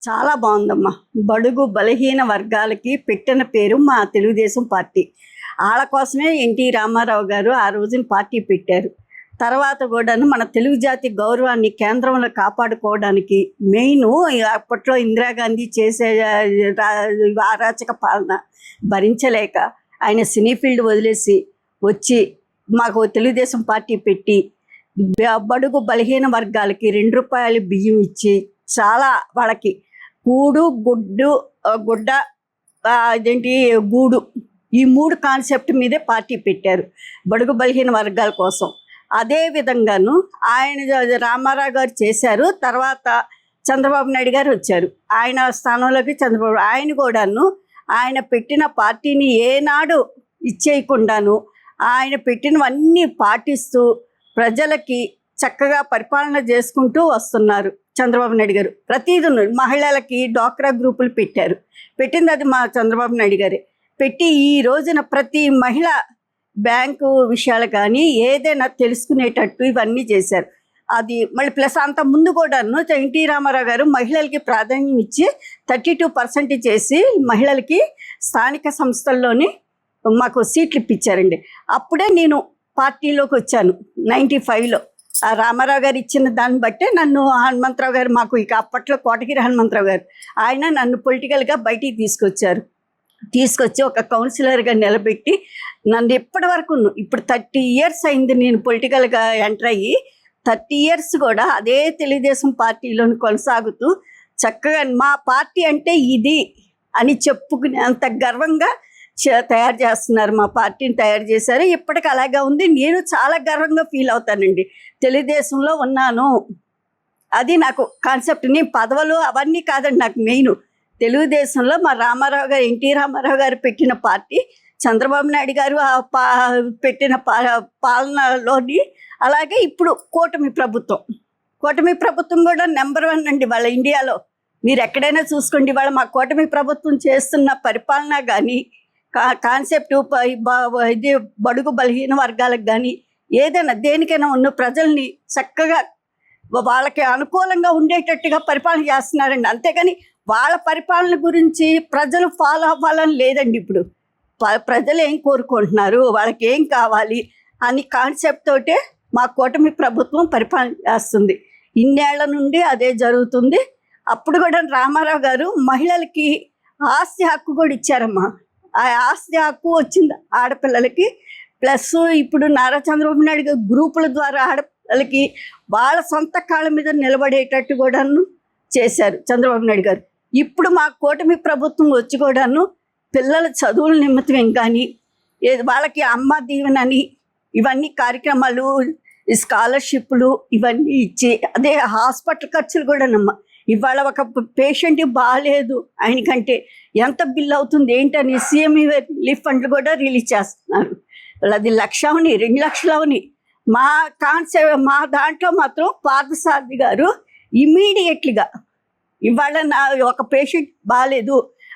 చాలా బాగుందమ్మా. బడుగు బలహీన వర్గాలకి పెట్టిన పేరు మా తెలుగుదేశం పార్టీ. వాళ్ళ కోసమే ఎన్టీ రామారావు గారు ఆ రోజున పార్టీ పెట్టారు. తర్వాత కూడాను మన తెలుగు జాతి గౌరవాన్ని కేంద్రంలో కాపాడుకోవడానికి మెయిన్ అప్పట్లో ఇందిరాగాంధీ చేసే అరాచక పాలన భరించలేక ఆయన సినీ ఫీల్డ్ వదిలేసి వచ్చి మాకు తెలుగుదేశం పార్టీ పెట్టి బడుగు బలహీన వర్గాలకి ₹2 బియ్యం ఇచ్చి చాలా వాళ్ళకి కూడు గుడ్డ అదేంటి గూడు ఈ 3 కాన్సెప్ట్ మీదే పార్టీ పెట్టారు బడుగు బలహీన వర్గాల కోసం. అదే విధంగాను ఆయన రామారావు గారు చేశారు. తర్వాత చంద్రబాబు నాయుడు గారు వచ్చారు. ఆయన స్థానంలోకి ఆయన కూడాను ఆయన పెట్టిన పార్టీని ఏనాడు ఇచ్చేయకుండాను ఆయన పెట్టినవన్నీ పాటిస్తూ ప్రజలకి చక్కగా పరిపాలన చేసుకుంటూ వస్తున్నారు చంద్రబాబు నాయుడు గారు. ప్రతిదీ మహిళలకి డ్వాక్రా గ్రూపులు పెట్టింది అది మా చంద్రబాబు నాయుడు గారే పెట్టి ఈ రోజున ప్రతి మహిళ బ్యాంకు విషయాలు కానీ ఏదైనా తెలుసుకునేటట్టు ఇవన్నీ చేశారు. అది మళ్ళీ ప్లస్ అంత ముందు కూడాను ఎన్టీ రామారావు గారు మహిళలకి ప్రాధాన్యం ఇచ్చి 32% చేసి మహిళలకి స్థానిక సంస్థల్లోని మాకు సీట్లు ఇప్పించారండి. అప్పుడే నేను పార్టీలోకి వచ్చాను 95లో. ఆ రామారావు గారు ఇచ్చిన దాన్ని బట్టే నన్ను హనుమంతరావు గారు మాకు ఇక అప్పట్లో కోటగిరి హనుమంతరావు గారు ఆయన నన్ను పొలిటికల్గా బయటికి తీసుకొచ్చి ఒక కౌన్సిలర్గా నిలబెట్టి నన్ను ఇప్పటి వరకు ఇప్పుడు 30 years అయింది నేను పొలిటికల్గా ఎంటర్ అయ్యి. 30 years కూడా అదే తెలుగుదేశం పార్టీలోని కొనసాగుతూ చక్కగా మా పార్టీ అంటే ఇది అని చెప్పుకునే అంత గర్వంగా తయారు చేస్తున్నారు. మా పార్టీని తయారు చేశారు. ఇప్పటికి అలాగే ఉంది. నేను చాలా గర్వంగా ఫీల్ అవుతానండి. తెలుగుదేశంలో ఉన్నాను. అది నాకు కాన్సెప్ట్. నేను పదవులు అవన్నీ కాదండి నాకు మెయిన్. తెలుగుదేశంలో మా రామారావు గారు ఎన్టీ రామారావు గారు పెట్టిన పార్టీ, చంద్రబాబు నాయుడు గారు పెట్టిన పాలనలోని, అలాగే ఇప్పుడు కూటమి ప్రభుత్వం కూడా నెంబర్ 1 అండి వాళ్ళ ఇండియాలో. మీరు ఎక్కడైనా చూసుకోండి. వాళ్ళ మా కూటమి ప్రభుత్వం చేస్తున్న పరిపాలన కానీ కాన్సెప్ట్ ఇది బడుగు బలహీన వర్గాలకు కానీ ఏదైనా దేనికైనా ఉన్న ప్రజల్ని చక్కగా వాళ్ళకి అనుకూలంగా ఉండేటట్టుగా పరిపాలన చేస్తున్నారండి. అంతేగాని వాళ్ళ పరిపాలన గురించి ప్రజలు ఫాలో అవ్వాలని లేదండి. ఇప్పుడు ప్రజలు ఏం కోరుకుంటున్నారు, వాళ్ళకి ఏం కావాలి అని కాన్సెప్ట్ తోటే మా కూటమి ప్రభుత్వం పరిపాలన చేస్తుంది. ఇన్నేళ్ల నుండి అదే జరుగుతుంది. అప్పుడు కూడా రామారావు గారు మహిళలకి ఆస్తి హక్కు కూడా ఇచ్చారమ్మా. ఆ ఆస్తి హక్కు వచ్చింది ఆడపిల్లలకి. ప్లస్ ఇప్పుడు నారా చంద్రబాబు నాయుడు గారు గ్రూపుల ద్వారా ఆడపిల్లలకి వాళ్ళ సొంత కాళ్ళ మీద నిలబడేటట్టు కూడాను చేశారు చంద్రబాబు నాయుడు గారు. ఇప్పుడు మా కూటమి ప్రభుత్వం వచ్చి కూడాను పిల్లల చదువుల నిమిత్తం కానీ వాళ్ళకి అమ్మ దీవెనని ఇవన్నీ కార్యక్రమాలు, స్కాలర్షిప్లు ఇవన్నీ ఇచ్చి, అదే హాస్పిటల్ ఖర్చులు కూడానమ్మా. ఇవాళ ఒక పేషెంట్ బాగాలేదు ఆయనకంటే ఎంత బిల్ అవుతుంది ఏంటని సీఎం రిలీఫ్ ఫండ్లు కూడా రిలీజ్ చేస్తున్నారు. అది 1,00,000 అవని 2 లక్షలు అవని. మా దాంట్లో మాత్రం పార్థసారథి గారు ఇమీడియట్లీగా ఇవాళ ఒక పేషెంట్ బాగాలేదు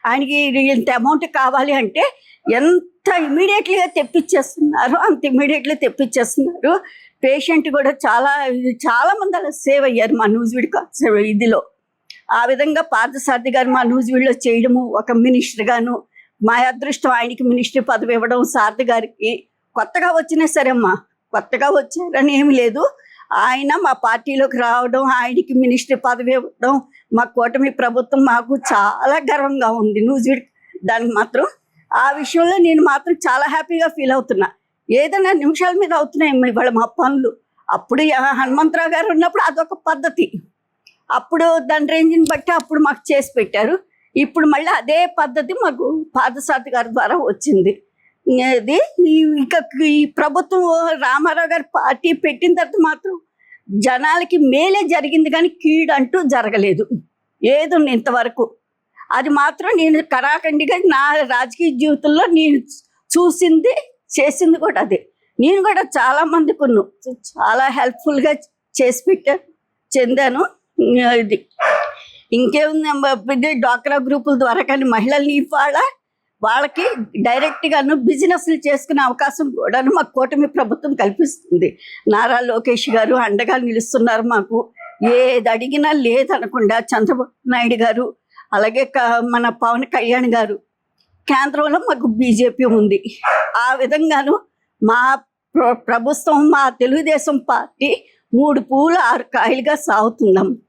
ఆయనకి ఇంత అమౌంట్ కావాలి అంటే ఎంత ఇమీడియట్లీగా తెప్పించేస్తున్నారు, అంత ఇమీడియట్లీ తెప్పించేస్తున్నారు. పేషెంట్ కూడా చాలామంది అలా సేవ్ అయ్యారు మా నూజివీడు ఇదిలో. ఆ విధంగా పార్థసారథి గారు మా నూజివీడులో చేయడము, ఒక మినిస్టర్గాను మా అదృష్టం ఆయనకి మినిస్టర్ పదవి ఇవ్వడం. సారథి గారికి కొత్తగా వచ్చినా సరే అమ్మా, కొత్తగా వచ్చారని ఏమి లేదు, ఆయన మా పార్టీలోకి రావడం, ఆయనకి మినిస్టర్ పదవి ఇవ్వడం మా కూటమి ప్రభుత్వం మాకు చాలా గర్వంగా ఉంది. నూజివీడు దానికి మాత్రం ఆ విషయంలో నేను మాత్రం చాలా హ్యాపీగా ఫీల్ అవుతున్నా. ఏదైనా నిమిషాల మీద అవుతున్నాయి ఇవాళ మా పనులు. అప్పుడు హనుమంతరావు గారు ఉన్నప్పుడు అదొక పద్ధతి, అప్పుడు దాని రేంజ్ని బట్టి అప్పుడు మాకు చేసి పెట్టారు. ఇప్పుడు మళ్ళీ అదే పద్ధతి మాకు పార్థసారథి గారి ద్వారా వచ్చింది. ఇది ఇక ఈ ప్రభుత్వం రామారావు గారి పార్టీ పెట్టిన తర్వాత మాత్రం జనాలకి మేలే జరిగింది కానీ కీడు అంటూ జరగలేదు ఏదో ఇంతవరకు. అది మాత్రం నేను కరాఖండిగా నా రాజకీయ జీవితంలో నేను చూసింది చేసింది కూడా అదే. నేను కూడా చాలామందికి చాలా హెల్ప్ఫుల్గా చేసి చెందాను. ఇది ఇంకేముంది, డ్వాక్రా గ్రూపుల ద్వారా కానీ మహిళల్ని ఇవాళ వాళ్ళకి డైరెక్ట్గాను బిజినెస్లు చేసుకునే అవకాశం కూడా మా కూటమి ప్రభుత్వం కల్పిస్తుంది. నారా లోకేష్ గారు అండగా నిలుస్తున్నారు మాకు. ఏది అడిగినా లేదనకుండా చంద్రబాబు నాయుడు గారు, అలాగే మన పవన్ కళ్యాణ్ గారు, కేంద్రంలో మాకు బీజేపీ ఉంది. ఆ విధంగాను మా ప్రభుత్వం, మా తెలుగుదేశం పార్టీ 3 పూలు 6 కాయలుగా సాగుతున్నాం.